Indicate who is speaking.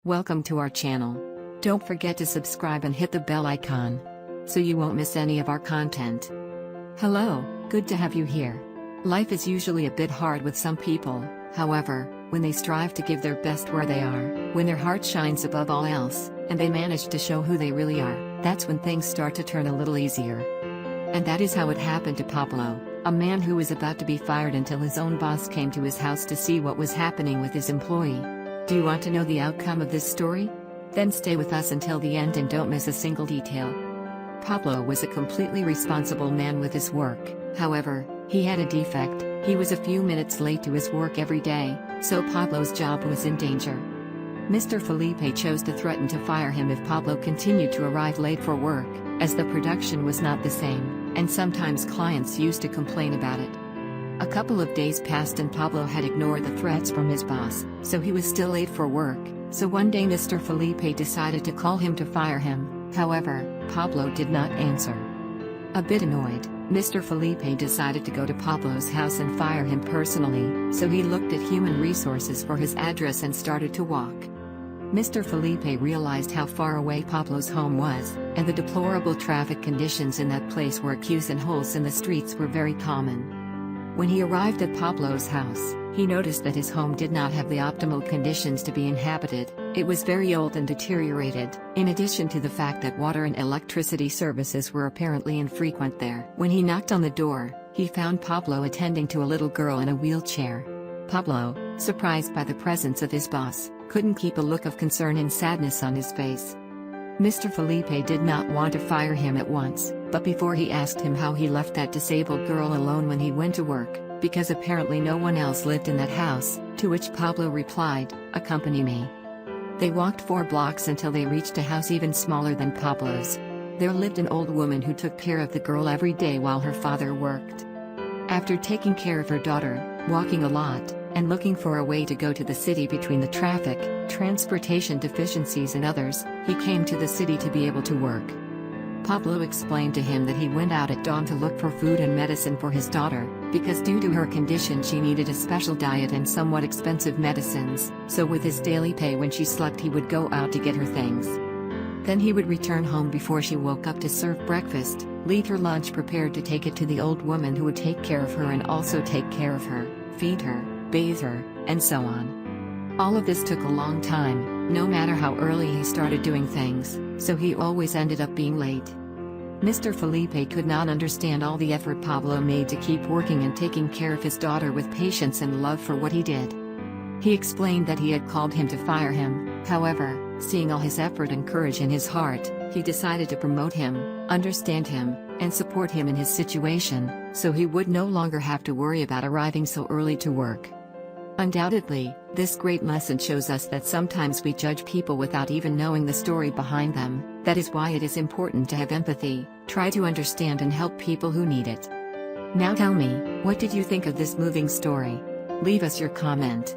Speaker 1: Welcome to our channel. Don't forget to subscribe and hit the bell icon, so you won't miss any of our content. Hello, good to have you here. Life is usually a bit hard with some people, however, when they strive to give their best where they are, when their heart shines above all else, and they manage to show who they really are, that's when things start to turn a little easier. And that is how it happened to Pablo, a man who was about to be fired until his own boss came to his house to see what was happening with his employee. Do you want to know the outcome of this story? Then stay with us until the end and don't miss a single detail. Pablo was a completely responsible man with his work, however, he had a defect. He was a few minutes late to his work every day, so Pablo's job was in danger. Mr. Felipe chose to threaten to fire him if Pablo continued to arrive late for work, as the production was not the same, and sometimes clients used to complain about it. A couple of days passed and Pablo had ignored the threats from his boss, so he was still late for work, so one day Mr. Felipe decided to call him to fire him. However, Pablo did not answer. A bit annoyed, Mr. Felipe decided to go to Pablo's house and fire him personally, so he looked at human resources for his address and started to walk. Mr. Felipe realized how far away Pablo's home was, and the deplorable traffic conditions in that place where queues and holes in the streets were very common. When he arrived at Pablo's house, he noticed that his home did not have the optimal conditions to be inhabited. It was very old and deteriorated, in addition to the fact that water and electricity services were apparently infrequent there. When he knocked on the door, he found Pablo attending to a little girl in a wheelchair. Pablo, surprised by the presence of his boss, couldn't keep a look of concern and sadness on his face. Mr. Felipe did not want to fire him at once, but before he asked him how he left that disabled girl alone when he went to work, because apparently no one else lived in that house, to which Pablo replied, "Accompany me." They walked 4 blocks until they reached a house even smaller than Pablo's. There lived an old woman who took care of the girl every day while her father worked. After taking care of her daughter, walking a lot, and looking for a way to go to the city between the traffic, transportation deficiencies and others, he came to the city to be able to work. Pablo explained to him that he went out at dawn to look for food and medicine for his daughter, because due to her condition she needed a special diet and somewhat expensive medicines, so with his daily pay when she slept he would go out to get her things. Then he would return home before she woke up to serve breakfast, leave her lunch prepared to take it to the old woman who would take care of her and also take care of her, feed her, bathe her, and so on. All of this took a long time, no matter how early he started doing things, so he always ended up being late. Mr. Felipe could not understand all the effort Pablo made to keep working and taking care of his daughter with patience and love for what he did. He explained that he had called him to fire him, however, seeing all his effort and courage in his heart, he decided to promote him, understand him, and support him in his situation, so he would no longer have to worry about arriving so early to work. Undoubtedly, this great lesson shows us that sometimes we judge people without even knowing the story behind them. That is why it is important to have empathy, try to understand and help people who need it. Now tell me, what did you think of this moving story? Leave us your comment.